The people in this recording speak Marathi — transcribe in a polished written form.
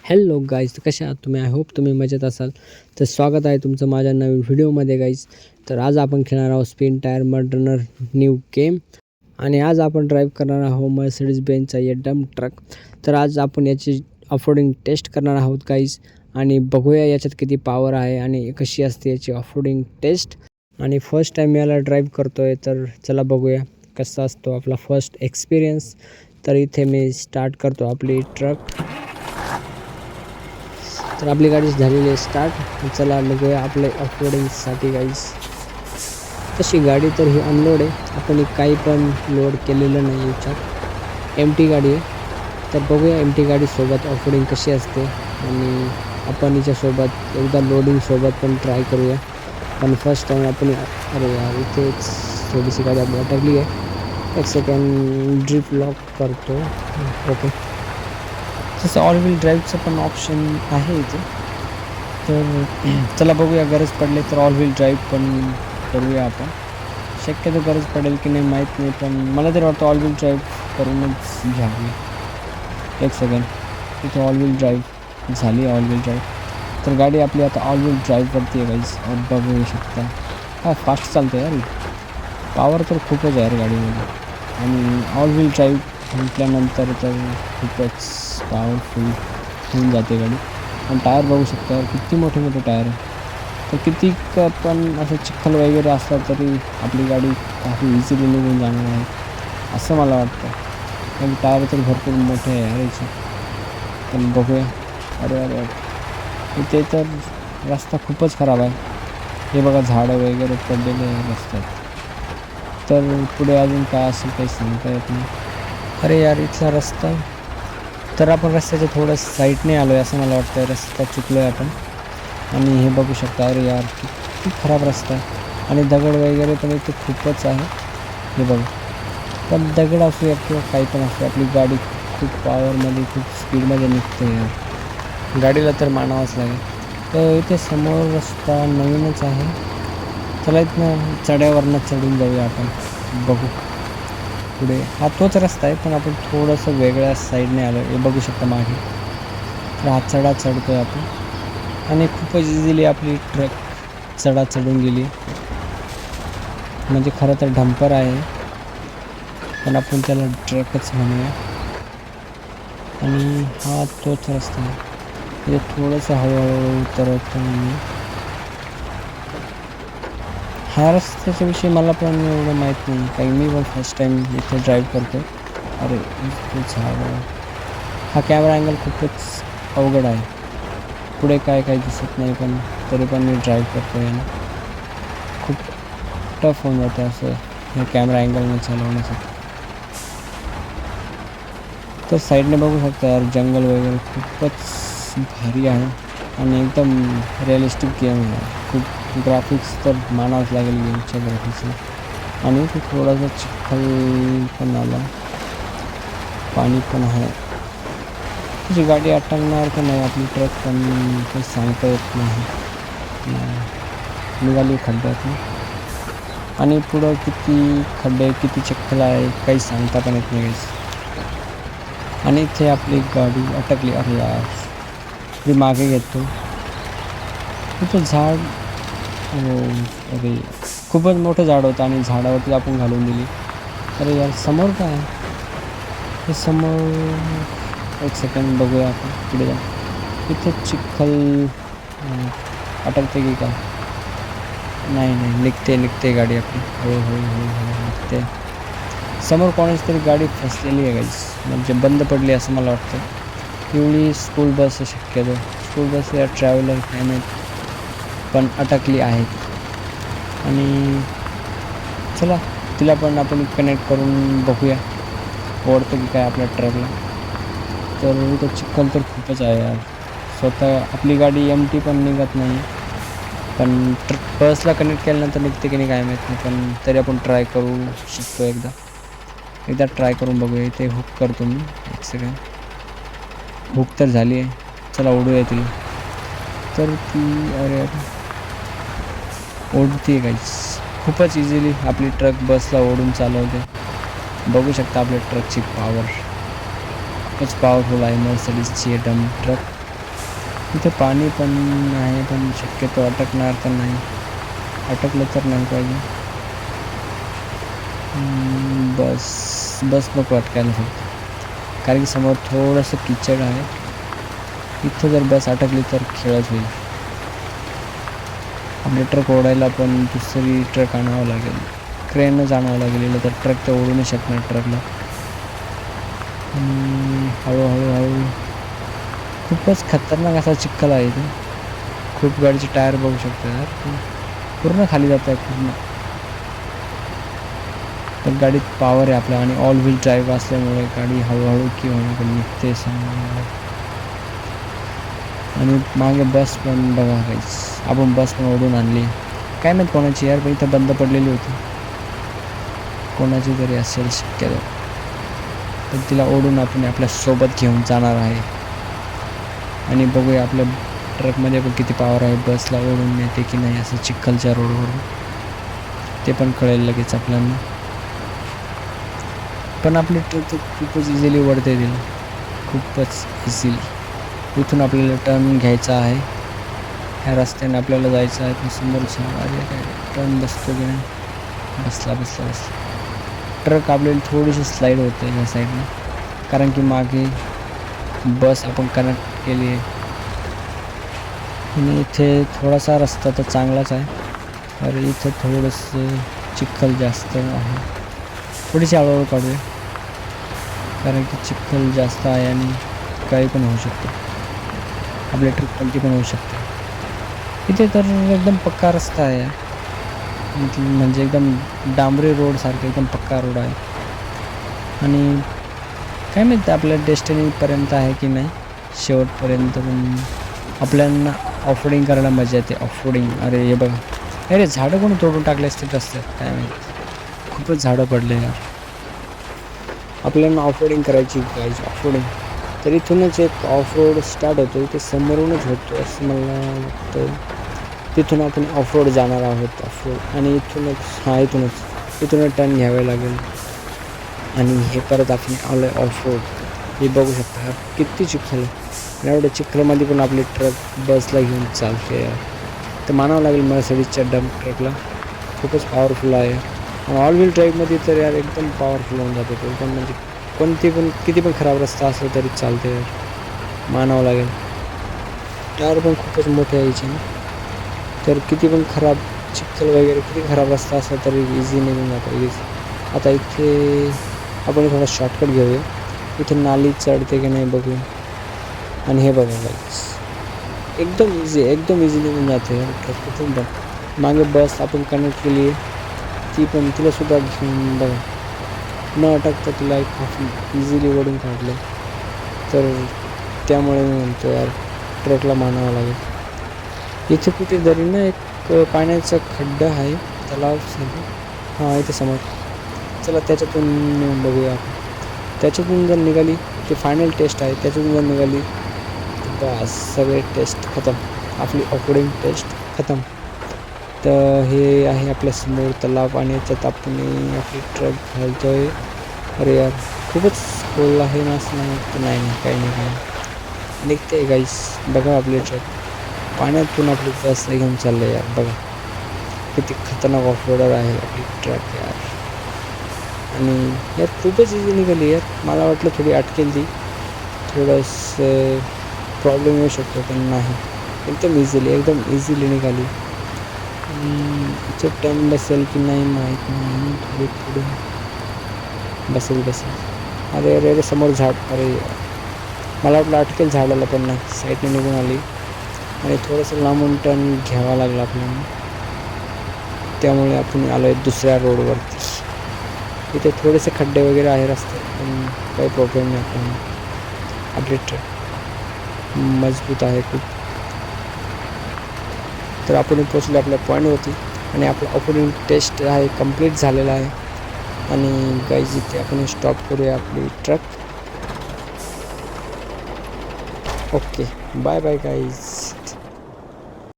हॅलो गाईज, कशा आहात तुम्ही? आय होप तुम्ही मजेत असाल. तर स्वागत आहे तुमचं माझ्या नवीन व्हिडिओमध्ये गाईज. तर आज आपण खेळणार आहोत spin tyre mud runner new game. आणि आज आपण ड्राईव्ह करणार आहोत मर्सिडीज बेंजचा ये डंप ट्रक. तर आज आपण याची ऑफरोडिंग टेस्ट करणार आहोत गाईज. आणि बघूया याच्यात किती पॉवर आहे आणि कशी असते याची ऑफरोडिंग टेस्ट. आणि फर्स्ट टाईम याला ड्राईव्ह करतो आहे, तर चला बघूया कसा असतो आपला फर्स्ट एक्सपिरियन्स. तर इथे मी स्टार्ट करतो आपली ट्रक. तर आपली गाडी झालेली आहे स्टार्ट. चला बघूया आपल्या ऑफरोडिंगसाठी गाईज. तशी गाडी तर ही अनलोड आहे, आपण काही पण लोड केलेलं नाही याच्यात. एमटी गाडी आहे. तर बघूया एमटी गाडीसोबत ऑफरोडिंग कशी असते आणि आपण हिच्यासोबत एकदा लोडिंगसोबत पण ट्राय करूया. पण फर्स्ट टाईम आपण अरे यार इथेच थोडीशी गाडी आपली अटकली आहे. एक सेकंड ड्रिप लॉक करतो. ओके, तसं ऑल व्हील ड्राईव्हचं पण ऑप्शन आहे इथे. तर चला बघूया, गरज पडली तर ऑल व्हील ड्राईव्ह पण करूया आपण. शक्यतो गरज पडेल की नाही माहीत नाही, पण मला तरी वाटतं ऑल व्हील ड्राईव्ह करूनच घ्यावी. एक सेकंड, इथे ऑल व्हील ड्राईव्ह झाली. ऑल व्हील ड्राईव्ह तर गाडी आपली आता ऑल व्हील ड्राईव्हवरती आहे गाईज. बघू शकता काय फास्ट चालतं यार. पॉवर तर खूपच आहे यार गाडीमध्ये. आणि ऑल व्हील ड्राईव्ह म्हटल्यानंतर तर खूपच पॉवरफुल होऊन जाते गाडी. आणि टायर बघू शकता किती मोठे मोठे टायर आहे. तर किती पण असं चिखल वगैरे असला तरी आपली गाडी काफी इझिली निघून जाणार आहे असं मला वाटतं. कारण टायर तर भरपूर मोठे आहे यार याचे. पण बघूया. अरे अरे इथे तर रस्ता खूपच खराब आहे. हे बघा झाडं वगैरे पडलेले आहे रस्त्यात. तर पुढे अजून काय असेल काही सांगता येत नाही. अरे यार इथला रस्ता, तर आपण रस्त्याच्या थोडं साईडने आलो आहे असं मला वाटतं. रस्ता चुकलो आहे आपण. आणि हे बघू शकता, अरे यार किती खराब रस्ता आहे. आणि दगड वगैरे पण इथे खूपच आहे. हे बघा, पण दगड असू या किंवा काही पण असू, आपली गाडी खूप पॉवरमध्ये खूप स्पीडमध्ये निघते यार. गाडीला तर मानावंच लागेल. तर इथे समोर रस्ता नवीनच आहे. चला इथनं चढ्यावरनं चढून जाऊया आपण. बघू पुढे हा तोच रस्ता आहे, पण आपण थोडंसं वेगळ्या साईडने आलो. हे बघू शकता मागे. तर हा चढा चढतो आहे आपण. आणि खूपच इझिली आपली ट्रक चढून गेली. म्हणजे खरं तर डंपर आहे, पण आपण त्याला ट्रकच म्हणूया. आणि हा तोच रस्ता आहे. म्हणजे थोडंसं हळूहळू उतरतो मी. ह्या रस्त्याच्या विषयी मला पण एवढं माहीत नाही, काही मी पण फर्स्ट टाईम इथे ड्राईव्ह करतो. अरे झाड, हा कॅमेरा अँगल खूपच अवघड आहे. पुढे काय काही दिसत नाही, पण तरी पण मी ड्राईव्ह करतो आहे ना. खूप टफ होऊन जातं असं हे कॅमेरा अँगलने चालवण्यासाठी. तर साईडने बघू शकता यार जंगल वगैरे खूपच भारी आहे. आणि एकदम रिअलिस्टिक गेम आहे. खूप ग्राफिक्स तर मानावंच लागेल गेमच्या ग्राफिक्सला. आणि ते थोडासा चिखल पण आला, पाणी पण आहे. तुझी गाडी अटकणार का नाही आपली ट्रक पण काही सांगता येत नाही. निघाली खड्ड्यात. आणि पुढं किती खड्डे किती चिखल आहे काही सांगता पण येत नाही. आणि इथे आपली गाडी अटकली. अरे यार मी मागे घेतो. तिथं झाड, अरे खूपच मोठं झाड होतं आणि झाडावरती आपण घालून दिली. अरे यार समोर काय आहे हे समोर. एक सेकंड बघूया आपण पुढे जा. इथे चिखल अटकते की काय? नाही निघते गाडी आपली हळूहळू निघते. समोर कोणाची तरी गाडी फसलेली आहे गाईस, म्हणजे बंद पडली असं मला वाटतं. पिवळी स्कूल बस आहे शक्यतो. स्कूल बस या ट्रॅव्हलर काय माहीत, पण अटकली आहे. आणि चला तिला पण आपण कनेक्ट करून बघूया ओढतं की काय आपल्या ट्रकला. तर इथं चिखल तर खूपच आहे यार. स्वतः आपली गाडी एमटी पण निघत नाही, पण बसला कनेक्ट केल्यानंतर निघते की नाही काय माहीत नाही. पण तरी आपण ट्राय करू शकतो. एकदा ट्राय करून बघूया. इथे हुक करतो मी. एक सेकंड, हुक तर झाली आहे. चला ओढूया तिला. तर ती अरे ओढते आहे काहीच. खूपच इझिली आपली ट्रक बसला ओढून चालवते. बघू शकता आपल्या ट्रकची पॉवर खूपच पॉवरफुल आहे. मर्सिडीजची डंप ट्रक. इथे पाणी पण आहे, पण शक्यतो अटकणार तर नाही, अटकलं तर नाही पाहिजे. बस बस नको अटकायला फक्त, कारण की समोर थोडंसं किचड आहे. इथं जर बस अटकली तर खेळच होईल. आपले ट्रक ओढायला पण दुसरी ट्रक आणावं लागेल, क्रेनच आणावं लागेल, तर ट्रक तर ओढू नाही शकणार ट्रकला. हळूहळू हळू खूपच खतरनाक असा चिखल आहे इथे. खूप गाडीचे टायर बघू शकतो यार, पूर्ण खाली जात आहे पूर्ण. पण गाडीत पॉवर आहे आपल्या, आणि ऑल व्हील ड्राईव्ह असल्यामुळे गाडी हळूहळू किंवा पण निघते समोर. आणि मागे बस पण बघा काहीच, आपण बस पण ओढून आणली, काय माहीत कोणाची यार, पण इथं बंद पडलेली होती, कोणाची तरी असेल शक्यतो. तर तिला ओढून आपण आपल्या सोबत घेऊन जाणार आहे. आणि बघूया आपल्या ट्रकमध्ये पण किती पॉवर आहे, बसला ओढून नेते की नाही असं चिखलच्या रोडवरून, ते पण कळेल लगेच आपल्याला. पण आपली ट्रक तर खूपच इझिली ओढते तिला, खूपच इझिली. इथून आपल्याला टर्न घ्यायचा आहे, ह्या रस्त्याने आपल्याला जायचं आहे. पण समोरचा अरे काय टर्न बसतो की नाही, बसला बसला बसला. ट्रक आपल्याला थोडीशी स्लाईड होते ह्या साईडनं, कारण की मागे बस आपण कनेक्ट केली आहे. आणि इथे थोडासा रस्ता तर चांगलाच आहे, अरे इथं थोडंसं चिखल जास्त आहे, थोडीशी हळूहळू काढूया, कारण की चिखल जास्त आहे आणि काही पण होऊ शकते, आपल्या ट्रिप कोणती पण होऊ शकते. इथे तर एकदम पक्का रस्ता आहे, म्हणजे एकदम डांबरी रोडसारखं एकदम पक्का रोड आहे. आणि काय माहिती आपल्या डेस्टिनीपर्यंत आहे की नाही शेवटपर्यंत, पण आपल्याला ऑफरोडिंग करायला मजा येते. ऑफरोडिंग, अरे हे बघा, अरे झाडं कोणी तोडून टाकले असते रस्त्यात, काय माहिती, खूपच झाडं पडले यार. आपल्याला ऑफरोडिंग करायची गाईज, ऑफरोडिंग. तर इथूनच एक ऑफ रोड स्टार्ट होतो, इथे समोरूनच होतो असं मला वाटतं. तिथून आपण ऑफ रोड जाणार आहोत, ऑफ रोड. आणि इथूनच टर्न घ्यावे लागेल. आणि हे परत आपण आलो आहे ऑफ रोड. हे बघू शकता किती चिखल आहे, आणि एवढ्या चिखलामध्ये पण आपली ट्रक बसला घेऊन चालते यार. तर मानावं लागेल मर्सिडीजच्या डंप ट्रकला, खूपच पॉवरफुल आहे. आणि ऑल व्हील ड्राईव्हमध्ये तर यार एकदम पॉवरफुल होऊन जातो तो, एकदम म्हणजे किती पण खराब रस्ता असला तरी चालते यार, मानावं लागेल. टायर पण खूपच मोठे यायचे ना, तर किती पण खराब चिखल वगैरे किती खराब रस्ता असला तरी इझी निघून जातो इझी. आता इथे आपण थोडा शॉर्टकट घेऊया, इथे नाली चढते की नाही बघू. आणि हे बघा गाईस, एकदम इझी निघून जाते यार ट्रक कुठून पण. मागे बस आपण कनेक्ट केली आहे, तिलासुद्धा घेऊन बघा, न अटकता तिला एक इझिली ओढून काढलं. तर त्यामुळे मी म्हणतो यार ट्रकला मानावं लागेल. इथे कुठेतरी ना एक पाण्याचा खड्डा आहे, तलाव हां इथे समोर. चला त्याच्यातून नेऊन बघूया आपण. त्याच्यातून जर निघाली, ते फायनल टेस्ट आहे, त्याच्यातून जर निघाली बस सगळे टेस्ट खतम, आपली ऑफरोडिंग टेस्ट खतम. तर हे आहे आपल्या समोर तलाव, आणि याच्यात आपण आपली ट्रक घालतो आहे. अरे यार खूपच खोल आहे ना, असं नाही काही नाही निघते गाईस. बघा आपले ट्रक पाण्यातून आपली बस घेऊन चाललं यार, बघा किती खतरनाक ऑफरोडर आहे आपली ट्रक यार. आणि यार खूपच इझी निघाली यार, मला वाटलं थोडी अटकेल ती, थोडंसं प्रॉब्लेम येऊ शकतो, पण नाही, एकदम इझिली निघाली. इथे टर्न बसेल की नाही माहीत नाही, थोडी बसेल. अरे समोर झाड, अरे मला वाटलं अटकेल झाडाला, पण नाही, साईडने निघून आली. आणि थोडंसं लांबून टर्न घ्यावा लागला आपल्याला, त्यामुळे आपण आलो आहे दुसऱ्या रोडवरती. इथे थोडेसे खड्डे वगैरे आहे रस्ते, पण काही प्रॉब्लेम नाही आपल्याला, आपली ट्रक मजबूत आहे खूप. तर आपण पोचलो आपल्या पॉईंटवरती, आणि आपलं ऑफरोडिंग टेस्ट आहे कंप्लीट झालेला आहे. आणि गाईज इथे आपण स्टॉप करूया आपली ट्रक. Okay, bye guys.